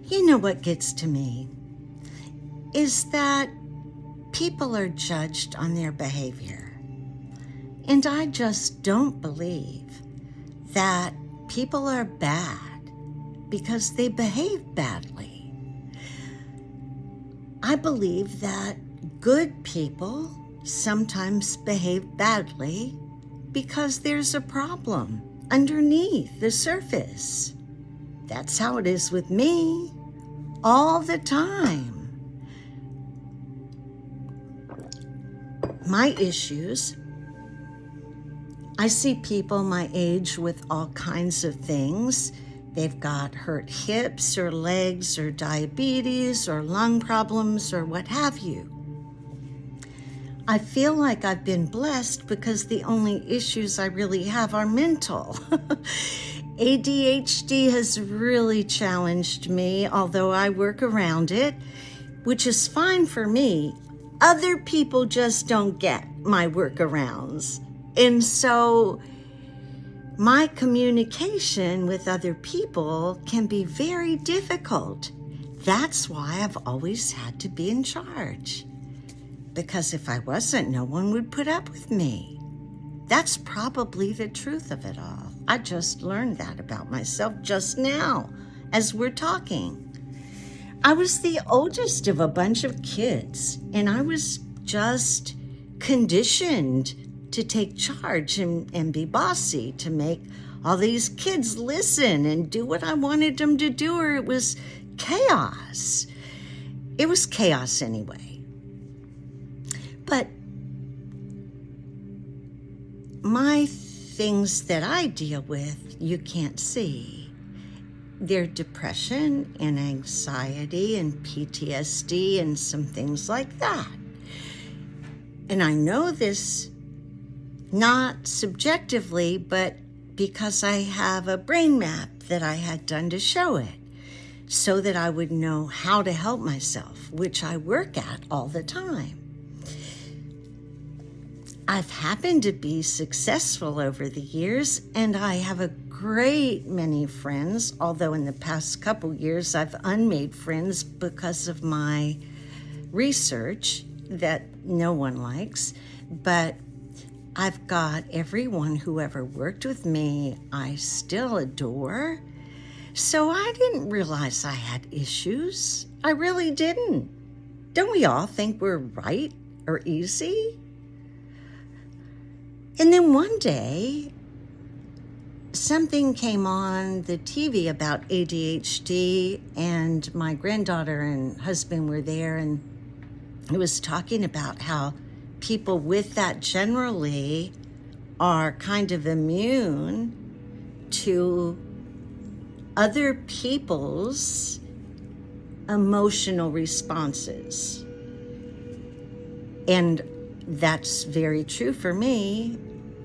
You know what gets to me is that people are judged on their behavior. And I just don't believe that people are bad because they behave badly. I believe that good people sometimes behave badly because there's a problem underneath the surface. That's how it is with me all the time. My issues, I see people my age with all kinds of things. They've got hurt hips or legs or diabetes or lung problems or what have you. I feel like I've been blessed because the only issues I really have are mental. ADHD has really challenged me, although I work around it, which is fine for me. Other people just don't get my workarounds. And so my communication with other people can be very difficult. That's why I've always had to be in charge. Because if I wasn't, no one would put up with me. That's probably the truth of it all. I just learned that about myself just now as we're talking. I was the oldest of a bunch of kids, and I was just conditioned to take charge and be bossy, to make all these kids listen and do what I wanted them to do, or it was chaos. It was chaos anyway. But my things that I deal with, you can't see. They're depression and anxiety and PTSD and some things like that. And I know this not subjectively, but because I have a brain map that I had done to show it, so that I would know how to help myself, which I work at all the time. I've happened to be successful over the years, and I have a great many friends, although in the past couple years I've unmade friends because of my research that no one likes. But I've got everyone who ever worked with me I still adore. So I didn't realize I had issues. I really didn't. Don't we all think we're right or easy? And then one day, something came on the TV about ADHD, and my granddaughter and husband were there, and it was talking about how people with that generally are kind of immune to other people's emotional responses. And that's very true for me,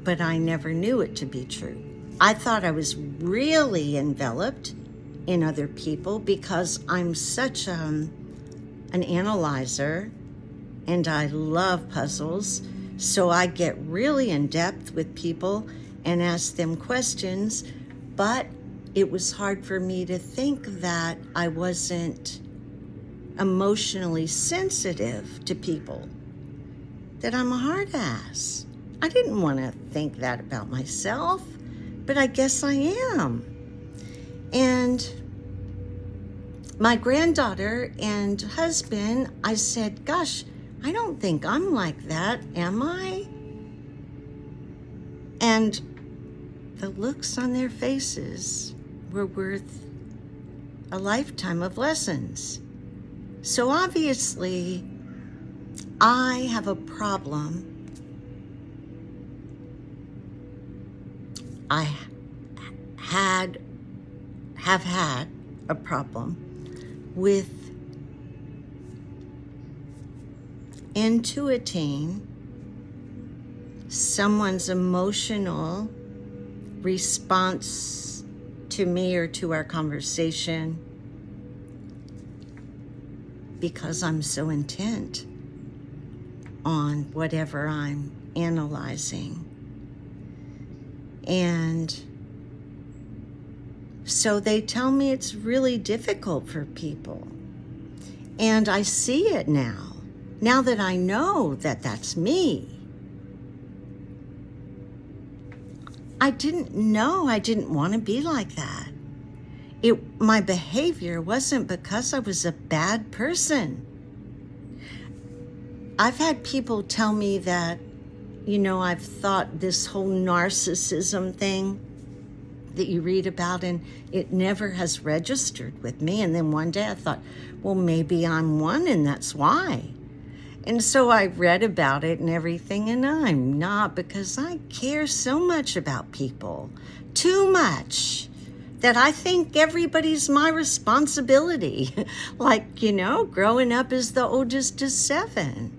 but I never knew it to be true. I thought I was really enveloped in other people because I'm such an analyzer, and I love puzzles. So I get really in depth with people and ask them questions, but it was hard for me to think that I wasn't emotionally sensitive to people, that I'm a hard ass. I didn't want to think that about myself, but I guess I am. And my granddaughter and husband, I said, gosh, I don't think I'm like that, am I? And the looks on their faces were worth a lifetime of lessons. So obviously, I have a problem. I have had a problem with intuiting someone's emotional response to me or to our conversation because I'm so intent on whatever I'm analyzing. And So they tell me it's really difficult for people. And I see it now. Now that I know that that's me. I didn't know I didn't want to be like that. My behavior wasn't because I was a bad person. I've had people tell me that, I've thought this whole narcissism thing that you read about, and it never has registered with me. And then one day I thought, well, maybe I'm one and that's why. And so I read about it and everything, and I'm not, because I care so much about people, too much, that I think everybody's my responsibility. Like, growing up as the oldest of 7.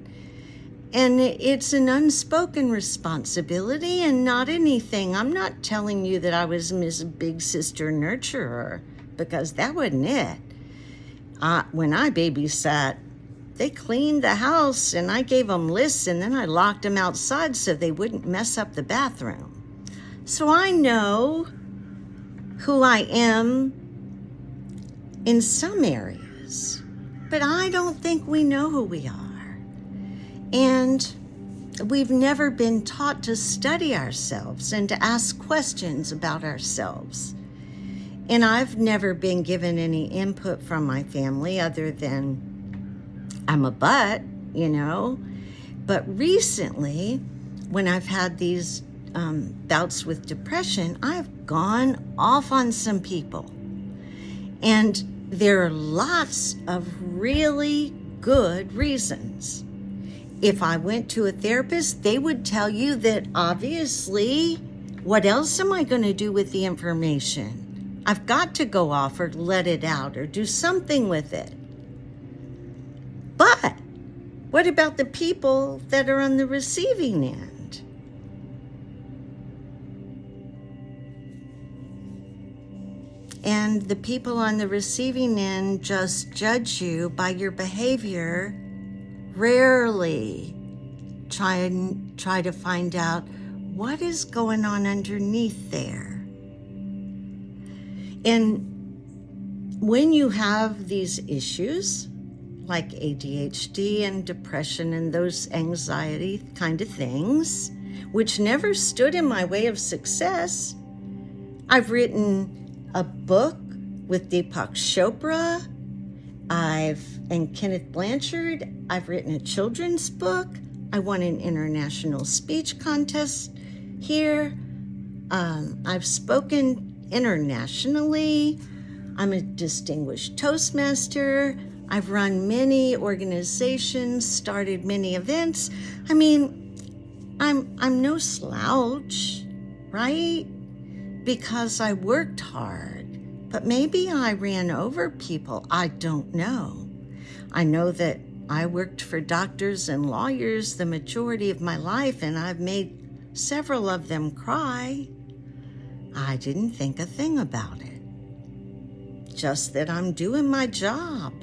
And it's an unspoken responsibility and not anything. I'm not telling you that I was Miss Big Sister Nurturer, because that wasn't it. When I babysat, they cleaned the house and I gave them lists, and then I locked them outside so they wouldn't mess up the bathroom. So I know who I am in some areas, but I don't think we know who we are. And we've never been taught to study ourselves and to ask questions about ourselves. And I've never been given any input from my family other than I'm a butt, But recently, when I've had these bouts with depression, I've gone off on some people. And there are lots of really good reasons. If I went to a therapist, they would tell you that obviously, what else am I going to do with the information? I've got to go off or let it out or do something with it. But what about the people that are on the receiving end? And the people on the receiving end just judge you by your behavior, rarely try to find out what is going on underneath there. And when you have these issues, like ADHD and depression and those anxiety kind of things, which never stood in my way of success. I've written a book with Deepak Chopra, and Kenneth Blanchard. I've written a children's book. I won an international speech contest here. I've spoken internationally. I'm a distinguished Toastmaster. I've run many organizations, started many events. I mean, I'm no slouch, right? Because I worked hard. But maybe I ran over people. I don't know. I know that I worked for doctors and lawyers the majority of my life, and I've made several of them cry. I didn't think a thing about it. Just that I'm doing my job.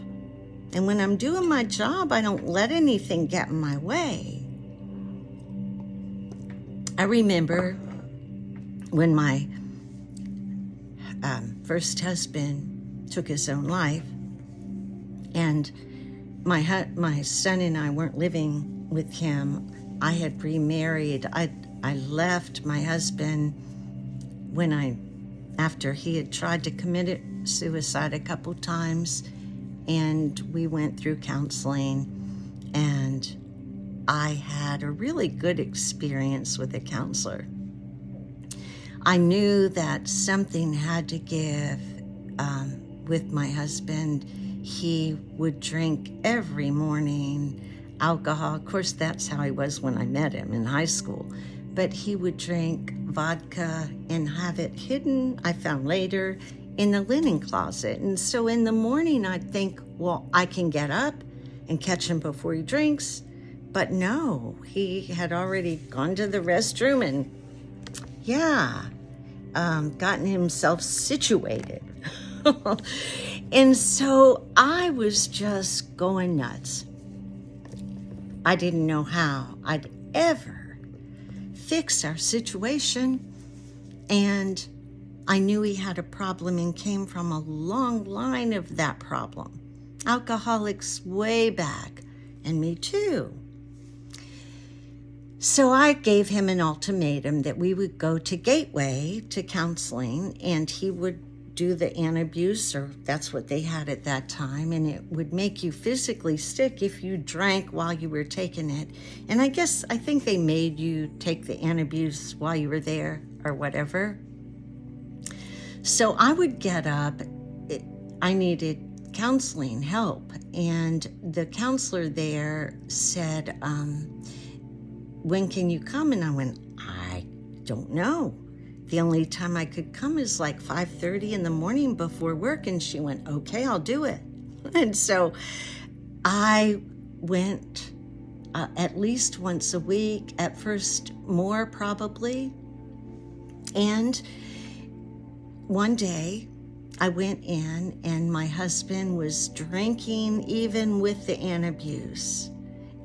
And when I'm doing my job, I don't let anything get in my way. I remember when my first husband took his own life, and my son and I weren't living with him. I had remarried. I left my husband after he had tried to commit suicide a couple times. And we went through counseling, and I had a really good experience with a counselor. I knew that something had to give with my husband. He would drink every morning, alcohol. Of course, that's how he was when I met him in high school. But he would drink vodka and have it hidden, I found later, in the linen closet. And so in the morning I'd think, well, I can get up and catch him before he drinks. But no, he had already gone to the restroom and gotten himself situated. And so I was just going nuts. I didn't know how I'd ever fix our situation. And I knew he had a problem and came from a long line of that problem. Alcoholics way back, and me too. So I gave him an ultimatum that we would go to Gateway to counseling, and he would do the anti-abuse, or that's what they had at that time, and it would make you physically sick if you drank while you were taking it. And I think they made you take the anti-abuse while you were there or whatever. So I would get up. I needed counseling help, and the counselor there said, when can you come? And I went, I don't know. The only time I could come is like 5:30 in the morning before work. And she went, okay, I'll do it. And so I went at least once a week, at first more probably. And one day I went in and my husband was drinking even with the anti-abuse.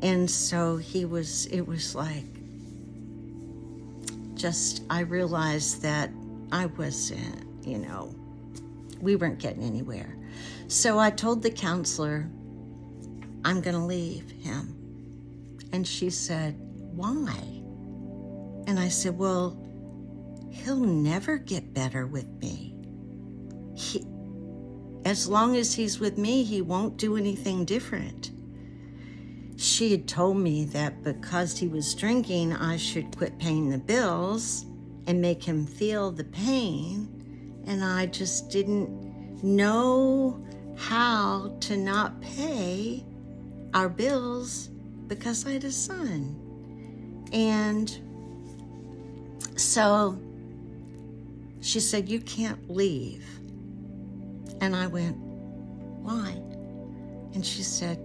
And so it was like, I realized that I wasn't, we weren't getting anywhere. So I told the counselor, I'm going to leave him. And she said, why? And I said, well, he'll never get better with me. As long as he's with me, he won't do anything different. She had told me that because he was drinking, I should quit paying the bills and make him feel the pain. And I just didn't know how to not pay our bills because I had a son. And so she said, you can't leave. And I went, why? And she said,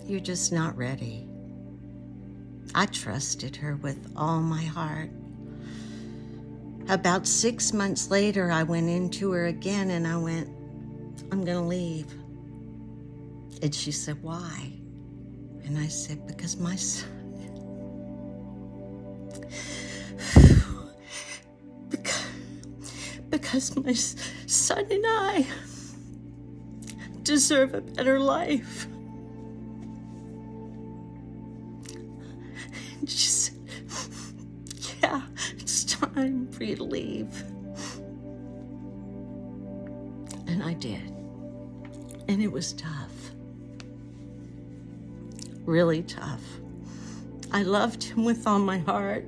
you're just not ready. I trusted her with all my heart. About 6 months later, I went into her again and I went, I'm going to leave. And she said, why? And I said, because my son, because my son and I deserve a better life. And she said, yeah, it's time for you to leave. And I did. And it was tough. Really tough. I loved him with all my heart.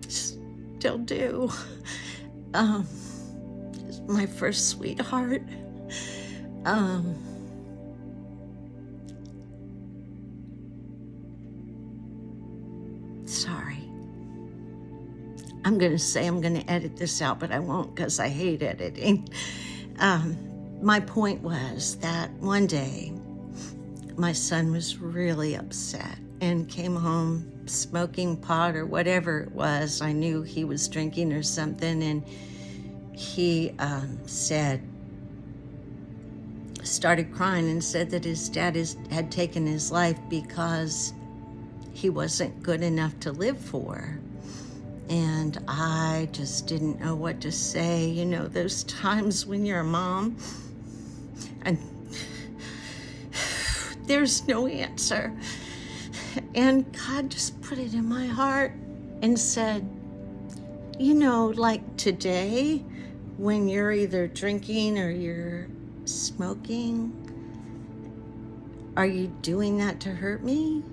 Still do. He's my first sweetheart. Sorry. I'm going to say I'm going to edit this out, but I won't because I hate editing. My point was that one day my son was really upset and came home smoking pot or whatever it was. I knew he was drinking or something, and he started crying and said that his dad had taken his life because he wasn't good enough to live for. And I just didn't know what to say. You know, those times when you're a mom and there's no answer. And God just put it in my heart and said, you know, like today, when you're either drinking or you're smoking, are you doing that to hurt me?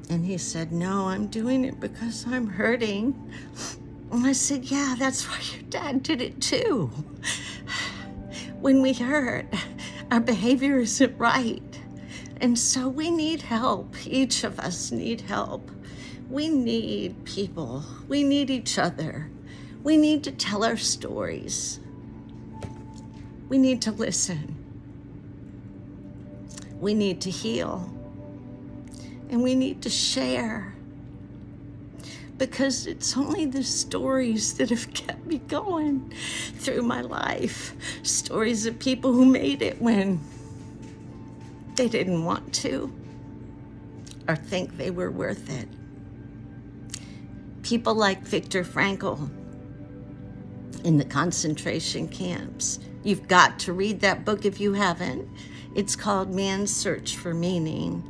And he said, no, I'm doing it because I'm hurting. And I said, yeah, that's why your dad did it too. When we hurt, our behavior isn't right. And so we need help. Each of us need help. We need people. We need each other. We need to tell our stories. We need to listen. We need to heal. And we need to share. Because it's only the stories that have kept me going through my life. Stories of people who made it when they didn't want to or think they were worth it. People like Viktor Frankl, in the concentration camps. You've got to read that book if you haven't. It's called Man's Search for Meaning.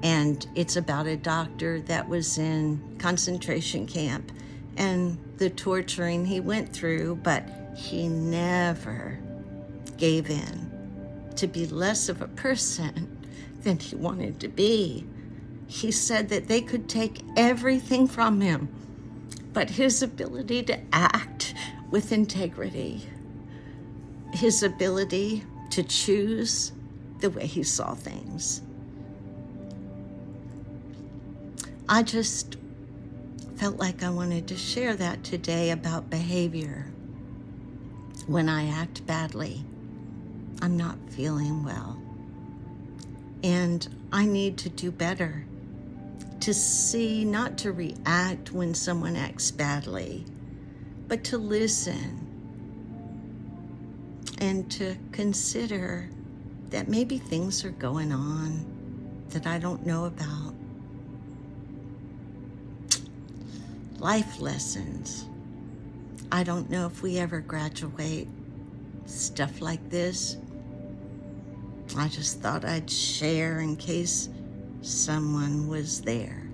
And it's about a doctor that was in concentration camp and the torturing he went through, but he never gave in to be less of a person than he wanted to be. He said that they could take everything from him, but his ability to act with integrity, his ability to choose the way he saw things. I just felt like I wanted to share that today about behavior. When I act badly, I'm not feeling well. And I need to do better, to see, not to react when someone acts badly, but to listen and to consider that maybe things are going on that I don't know about. Life lessons. I don't know if we ever graduate stuff like this. I just thought I'd share in case someone was there.